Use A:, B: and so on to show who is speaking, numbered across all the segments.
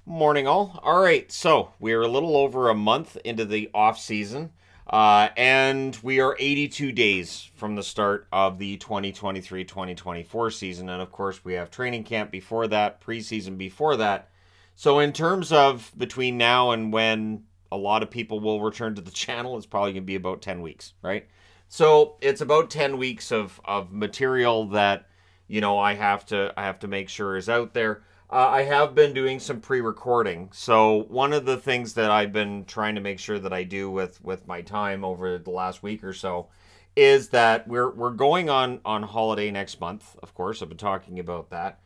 A: Morning, all. All right, so we're a little over a month into the off season, and we are 82 days from the start of the 2023-2024 season. And of course, we have training camp before that, preseason before that. So, in terms of between now and when a lot of people will return to the channel, it's probably going to be about 10 weeks, right? So, it's about 10 weeks of material that I have to make sure is out there. I have been doing some pre-recording. So one of the things that I've been trying to make sure that I do with my time over the last week or so is that we're going on holiday next month. Of course, I've been talking about that.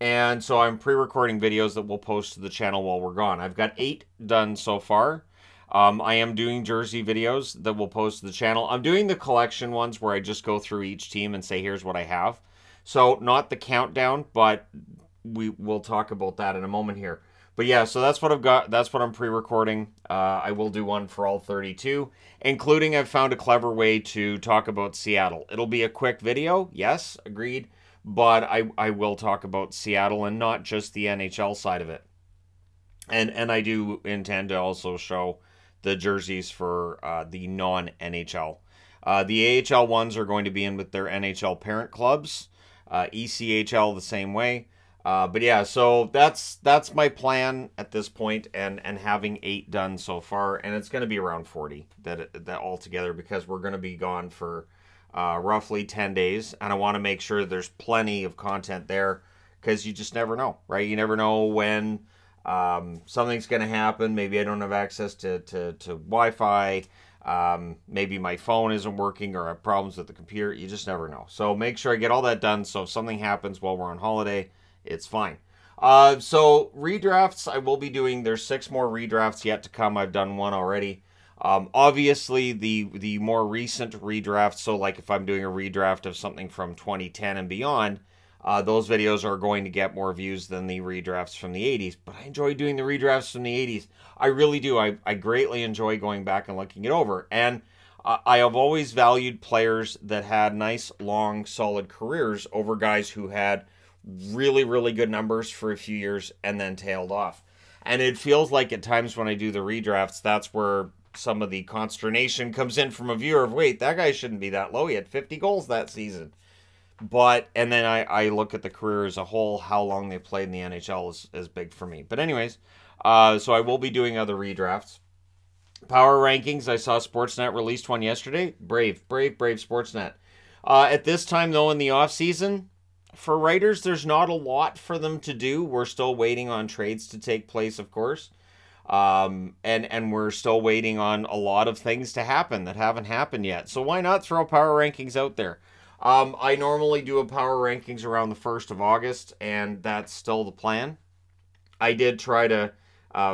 A: And so I'm pre-recording videos that we'll post to the channel while we're gone. I've got 8 done so far. I am doing jersey videos that we'll post to the channel. I'm doing the collection ones where I just go through each team and say, here's what I have. So not the countdown, but we will talk about that in a moment here. But yeah, so that's what I've got. That's what I'm pre-recording. I will do one for all 32, including I've found a clever way to talk about Seattle. It'll be a quick video, yes, agreed, but I will talk about Seattle and not just the NHL side of it. And I do intend to also show the jerseys for the non-NHL. The AHL ones are going to be in with their NHL parent clubs. ECHL the same way. But yeah, so that's my plan at this point, and having 8 done so far, and it's going to be around 40 that altogether because we're going to be gone for roughly 10 days, and I want to make sure there's plenty of content there because you just never know, right? You never know when something's going to happen. Maybe I don't have access to Wi-Fi. Maybe my phone isn't working or I have problems with the computer. You just never know. So make sure I get all that done so if something happens while we're on holiday, it's fine. So redrafts I will be doing. There's 6 more redrafts yet to come. I've done one already. Obviously, the more recent redrafts, so like if I'm doing a redraft of something from 2010 and beyond, those videos are going to get more views than the redrafts from the 80s. But I enjoy doing the redrafts from the 80s. I really do. I greatly enjoy going back and looking it over. And I have always valued players that had nice, long, solid careers over guys who had really, really good numbers for a few years and then tailed off. And it feels like at times when I do the redrafts, that's where some of the consternation comes in from a viewer of, wait, that guy shouldn't be that low. He had 50 goals that season. But, and then I look at the career as a whole, how long they played in the NHL is big for me. But anyways, so I will be doing other redrafts. Power rankings, I saw Sportsnet released one yesterday. Brave Sportsnet. At this time, though, in the off season, for writers, there's not a lot for them to do. We're still waiting on trades to take place, of course. And we're still waiting on a lot of things to happen that haven't happened yet. So why not throw power rankings out there? I normally do a power rankings around the 1st of August, and that's still the plan. I did try to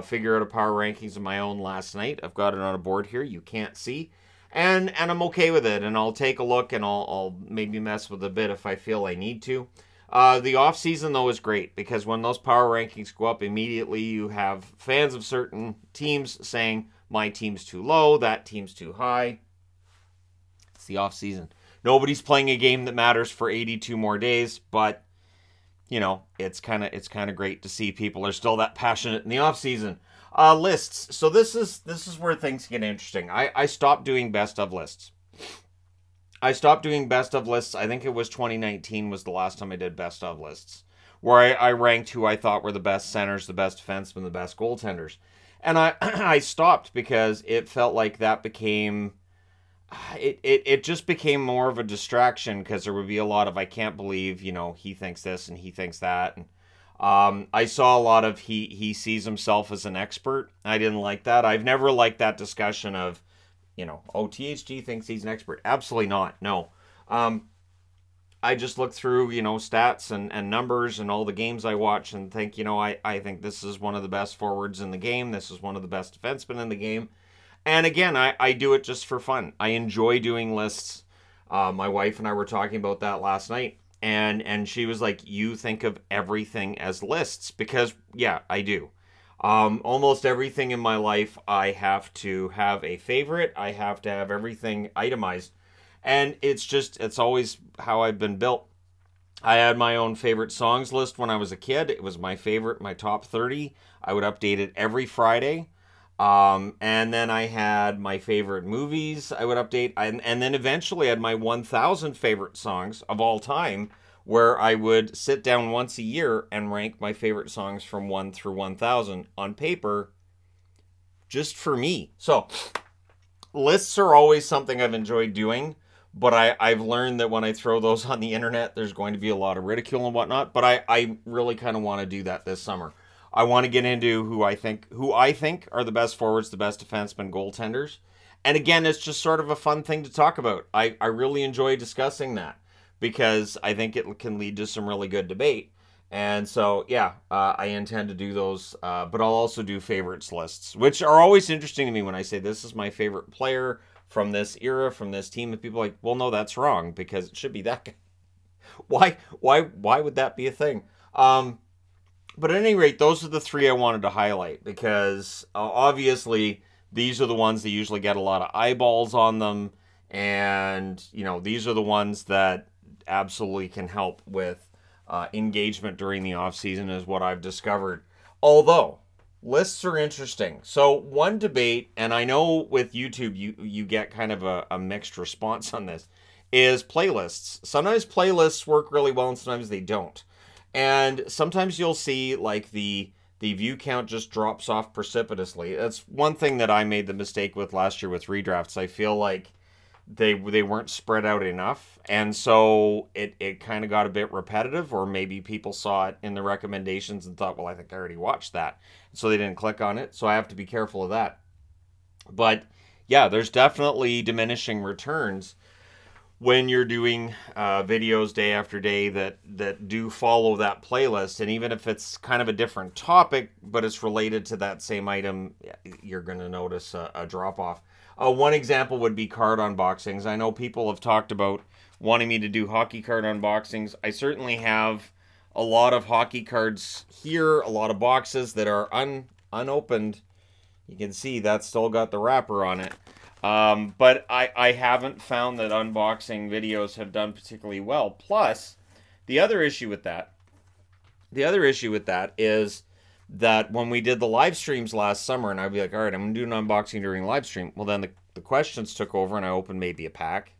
A: figure out a power rankings of my own last night. I've got it on a board here. You can't see. And I'm okay with it, and I'll take a look, and I'll maybe mess with a bit if I feel I need to. The off season though is great because when those power rankings go up immediately, you have fans of certain teams saying my team's too low, that team's too high. It's the off season. Nobody's playing a game that matters for 82 more days, but you know it's kind of great to see people are still that passionate in the off season. Lists. So this is where things get interesting. I stopped doing best of lists. I stopped doing best of lists. I think it was 2019 was the last time I did best of lists, where I ranked who I thought were the best centers, the best defensemen, the best goaltenders. And I I stopped because it felt like that became it just became more of a distraction because there would be a lot of I can't believe, he thinks this and he thinks that. And I saw a lot of he sees himself as an expert. I didn't like that. I've never liked that discussion of oh, THG thinks he's an expert. Absolutely not. No. I just look through, stats and numbers and all the games I watch and think, I think this is one of the best forwards in the game. This is one of the best defensemen in the game. And again, I do it just for fun. I enjoy doing lists. My wife and I were talking about that last night. And she was like, you think of everything as lists. Because, yeah, I do. Almost everything in my life, I have to have a favorite. I have to have everything itemized. And it's always how I've been built. I had my own favorite songs list when I was a kid. It was my favorite, my top 30. I would update it every Friday. And then I had my favorite movies I would update. And then eventually I had my 1,000 favorite songs of all time, where I would sit down once a year and rank my favorite songs from 1 through 1,000 on paper just for me. So lists are always something I've enjoyed doing, but I've learned that when I throw those on the internet, there's going to be a lot of ridicule and whatnot. But I really kind of want to do that this summer. I want to get into who I think are the best forwards, the best defensemen, goaltenders. And again, it's just sort of a fun thing to talk about. I really enjoy discussing that because I think it can lead to some really good debate. And so, yeah, I intend to do those, but I'll also do favorites lists, which are always interesting to me when I say this is my favorite player from this era, from this team. And people are like, well, no, that's wrong because it should be that guy. Why would that be a thing? But at any rate, those are the three I wanted to highlight because obviously these are the ones that usually get a lot of eyeballs on them. And, you know, these are the ones that absolutely can help with engagement during the off season is what I've discovered. Although lists are interesting. So one debate, and I know with YouTube you get kind of a mixed response on this, is playlists. Sometimes playlists work really well and sometimes they don't. And sometimes you'll see like the view count just drops off precipitously. That's one thing that I made the mistake with last year with redrafts. I feel like they weren't spread out enough, and so it kind of got a bit repetitive, or maybe people saw it in the recommendations and thought, well, I think I already watched that, so they didn't click on it. So I have to be careful of that. But yeah, there's definitely diminishing returns when you're doing videos day after day that do follow that playlist. And even if it's kind of a different topic, but it's related to that same item, you're going to notice a drop off. One example would be card unboxings. I know people have talked about wanting me to do hockey card unboxings. I certainly have a lot of hockey cards here, a lot of boxes that are unopened. You can see that's still got the wrapper on it. But I haven't found that unboxing videos have done particularly well. Plus, the other issue with that is that when we did the live streams last summer, and I'd be like, all right, I'm going to do an unboxing during live stream. Well, then the questions took over, and I opened maybe a pack,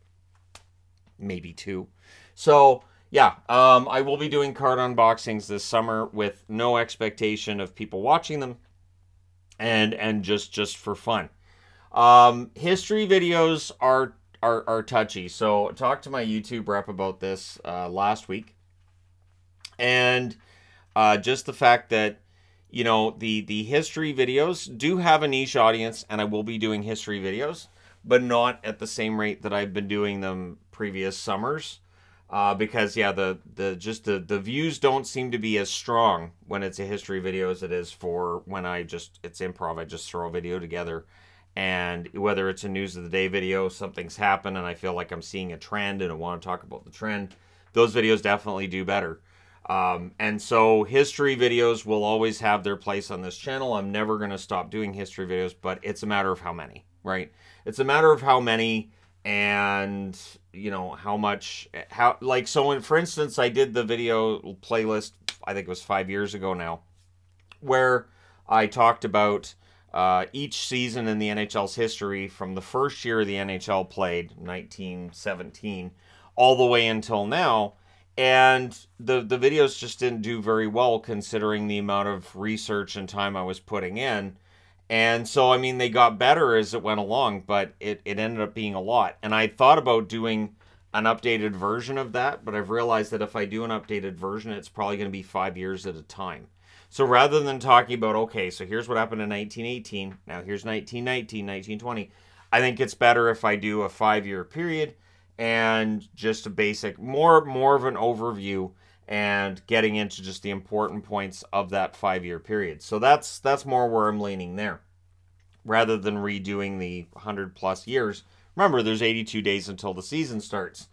A: maybe two. So, yeah, I will be doing card unboxings this summer with no expectation of people watching them, and just for fun. History videos are touchy. So, I talked to my YouTube rep about this last week, and just the fact that, you know, the history videos do have a niche audience, and I will be doing history videos, but not at the same rate that I've been doing them previous summers. Because yeah, the views don't seem to be as strong when it's a history video as it is for when it's improv. I just throw a video together, and whether it's a news of the day video, something's happened, and I feel like I'm seeing a trend and I want to talk about the trend, those videos definitely do better. And so history videos will always have their place on this channel. I'm never going to stop doing history videos, but it's a matter of how many, right? It's a matter of how many, and you know, so when, for instance, I did the video playlist, I think it was 5 years ago now, where I talked about each season in the NHL's history from the first year the NHL played, 1917, all the way until now. And the videos just didn't do very well considering the amount of research and time I was putting in. And so, I mean, they got better as it went along, but it ended up being a lot. And I thought about doing an updated version of that, but I've realized that if I do an updated version, it's probably going to be 5 years at a time. So rather than talking about, okay, so here's what happened in 1918, now here's 1919, 1920, I think it's better if I do a 5-year period and just a basic, more of an overview and getting into just the important points of that 5-year period. So that's more where I'm leaning there, rather than redoing the 100+ years. Remember, there's 82 days until the season starts.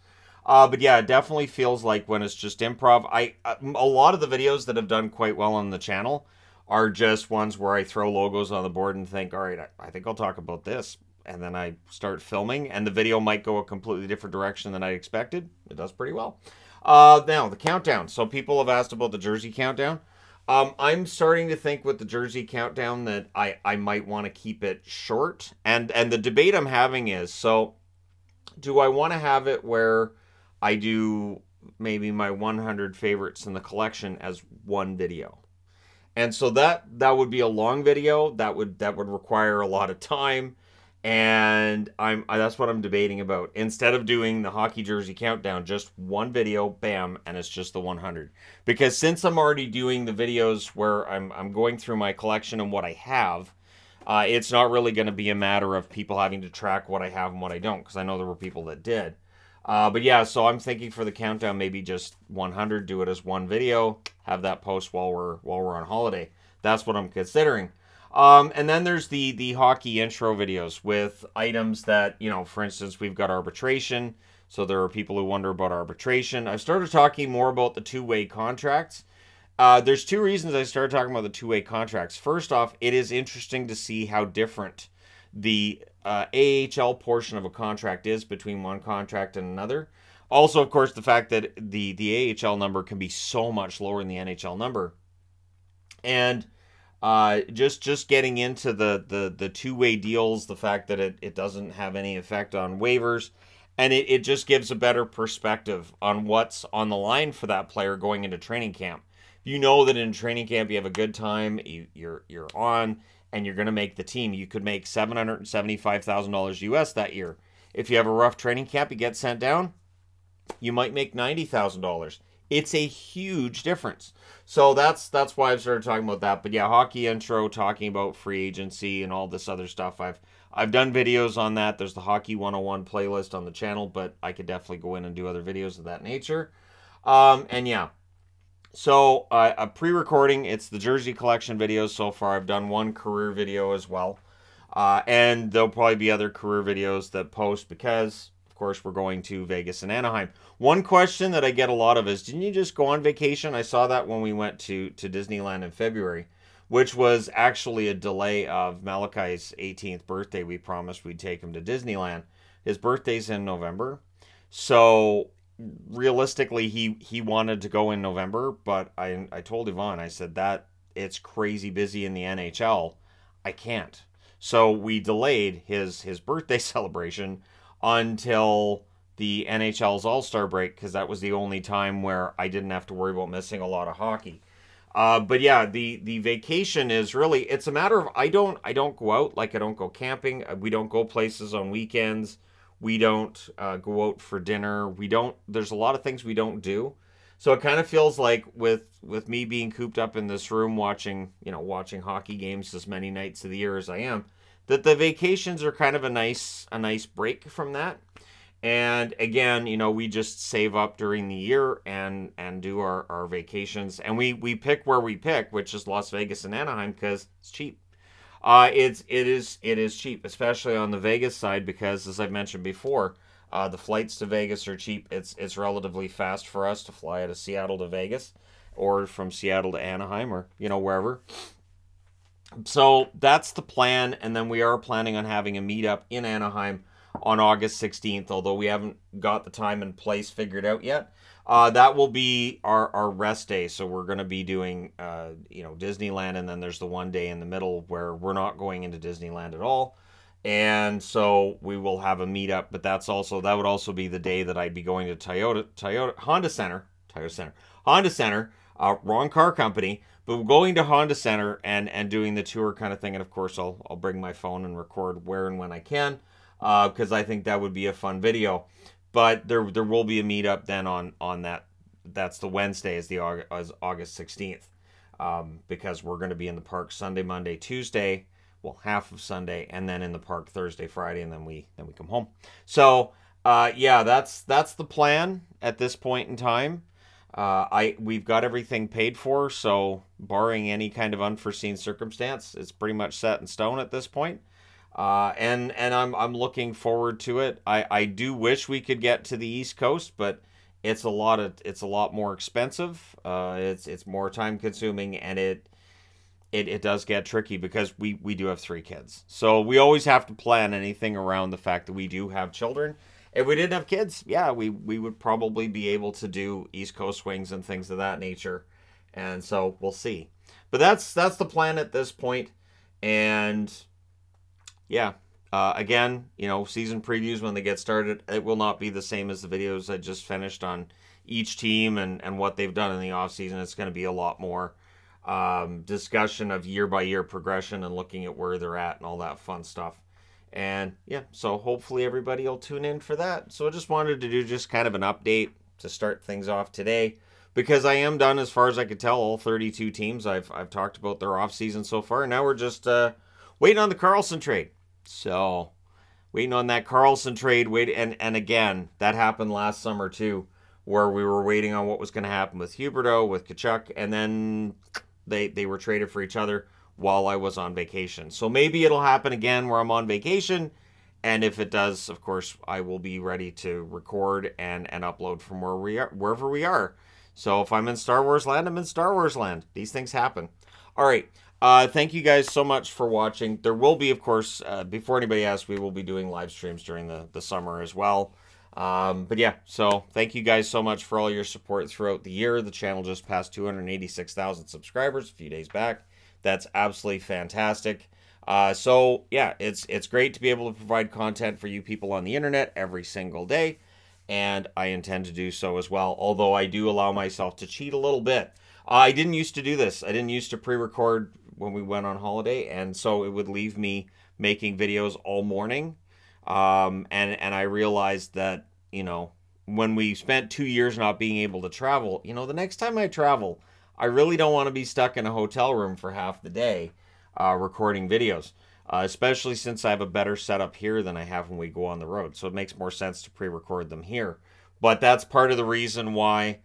A: But yeah, it definitely feels like when it's just improv. A lot of the videos that have done quite well on the channel are just ones where I throw logos on the board and think, all right, I think I'll talk about this. And then I start filming, and the video might go a completely different direction than I expected. It does pretty well. Now the countdown. So people have asked about the jersey countdown. I'm starting to think with the jersey countdown that I might want to keep it short. And the debate I'm having is, so do I want to have it where I do maybe my 100 favorites in the collection as one video? And so that would be a long video. That would require a lot of time. And that's what I'm debating about. Instead of doing the hockey jersey countdown, just one video, bam, and it's just the 100. Because since I'm already doing the videos where I'm going through my collection and what I have, it's not really going to be a matter of people having to track what I have and what I don't, because I know there were people that did. But yeah, so I'm thinking for the countdown, maybe just 100, do it as one video, have that post while we're on holiday. That's what I'm considering. And then there's the hockey intro videos with items that, you know, for instance, we've got arbitration. So there are people who wonder about arbitration. I've started talking more about the two-way contracts. There's two reasons I started talking about the two-way contracts. First off, it is interesting to see how different the AHL portion of a contract is between one contract and another. Also, of course, the fact that the AHL number can be so much lower than the NHL number. And just getting into the two-way deals, the fact that it doesn't have any effect on waivers, and it just gives a better perspective on what's on the line for that player going into training camp. You know that in training camp you have a good time, you're on, and you're going to make the team. You could make $775,000 US that year. If you have a rough training camp, you get sent down, you might make $90,000. It's a huge difference. So that's why I've started talking about that. But yeah, hockey intro, talking about free agency and all this other stuff. I've done videos on that. There's the Hockey 101 playlist on the channel, but I could definitely go in and do other videos of that nature. And yeah. So a pre-recording, it's the jersey collection videos so far. I've done one career video as well. And there'll probably be other career videos that post because, of course, we're going to Vegas and Anaheim. One question that I get a lot of is, didn't you just go on vacation? I saw that when we went to Disneyland in February, which was actually a delay of Malachi's 18th birthday. We promised we'd take him to Disneyland. His birthday's in November. So realistically, he wanted to go in November, but I told Yvonne, I said that it's crazy busy in the NHL. I can't. So we delayed his birthday celebration until the NHL's All-Star break, because that was the only time where I didn't have to worry about missing a lot of hockey. But yeah, the vacation is really, it's a matter of I don't go out, like I don't go camping. We don't go places on weekends. We don't go out for dinner. There's a lot of things we don't do. So it kind of feels like with me being cooped up in this room watching hockey games as many nights of the year as I am, that the vacations are kind of a nice break from that. And again, we just save up during the year and do our vacations. And we pick where we pick, which is Las Vegas and Anaheim, because it's cheap. It is cheap, especially on the Vegas side, because as I've mentioned before, the flights to Vegas are cheap. It's relatively fast for us to fly out of Seattle to Vegas, or from Seattle to Anaheim, or wherever. So that's the plan, and then we are planning on having a meetup in Anaheim on August 16th, although we haven't got the time and place figured out yet. That will be our rest day, so we're going to be doing, Disneyland, and then there's the one day in the middle where we're not going into Disneyland at all, and so we will have a meetup, but that would also be the day that I'd be going to Honda Center, wrong car company, but we're going to Honda Center and doing the tour kind of thing, and of course I'll bring my phone and record where and when I can, because I think that would be a fun video. But there will be a meetup then on that. That's the Wednesday, as August 16th, because we're going to be in the park Sunday, Monday, Tuesday, well, half of Sunday, and then in the park Thursday, Friday, and then we come home. So yeah, that's the plan at this point in time. We've got everything paid for, so barring any kind of unforeseen circumstance, it's pretty much set in stone at this point. And I'm looking forward to it. I do wish we could get to the East Coast, but it's a lot more expensive. It's more time consuming, and it does get tricky because we do have 3 kids. So we always have to plan anything around the fact that we do have children. if we didn't have kids, yeah, we would probably be able to do East Coast swings and things of that nature. And so we'll see. But that's the plan at this point. And yeah, again, season previews when they get started, it will not be the same as the videos I just finished on each team and what they've done in the offseason. It's going to be a lot more discussion of year-by-year progression and looking at where they're at and all that fun stuff. And yeah, so hopefully everybody will tune in for that. So I just wanted to do just kind of an update to start things off today, because I am done as far as I could tell. All 32 teams I've talked about their offseason so far. And now we're just waiting on the Carlson trade. So waiting on that Carlson trade. And again, that happened last summer too, where we were waiting on what was going to happen with Huberdeau, with Tkachuk, and then they were traded for each other while I was on vacation. So maybe it'll happen again where I'm on vacation. And if it does, of course, I will be ready to record and upload from wherever we are. So if I'm in Star Wars land, I'm in Star Wars land. These things happen. All right. Thank you guys so much for watching. There will be, of course, before anybody asks, we will be doing live streams during the summer as well. But yeah, so thank you guys so much for all your support throughout the year. The channel just passed 286,000 subscribers a few days back. That's absolutely fantastic. So yeah, it's great to be able to provide content for you people on the internet every single day. And I intend to do so as well, although I do allow myself to cheat a little bit. I didn't used to do this. I didn't used to pre-record when we went on holiday, and so it would leave me making videos all morning. And I realized that, when we spent 2 years not being able to travel, the next time I travel, I really don't want to be stuck in a hotel room for half the day recording videos, especially since I have a better setup here than I have when we go on the road. So it makes more sense to pre-record them here. But that's part of the reason why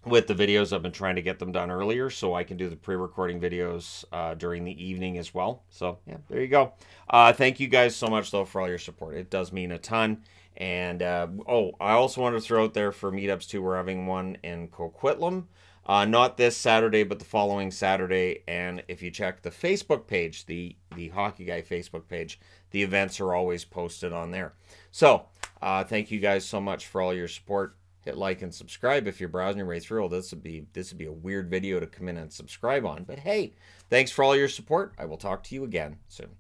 A: with the videos, I've been trying to get them done earlier so I can do the pre-recording videos during the evening as well. So yeah, there you go. Thank you guys so much, though, for all your support. It does mean a ton. And, I also wanted to throw out there for meetups, too. We're having one in Coquitlam. Not this Saturday, but the following Saturday. And if you check the Facebook page, the Hockey Guy Facebook page, the events are always posted on there. So, thank you guys so much for all your support. Hit like and subscribe if you're browsing your way through. This would be a weird video to come in and subscribe on. But hey, thanks for all your support. I will talk to you again soon.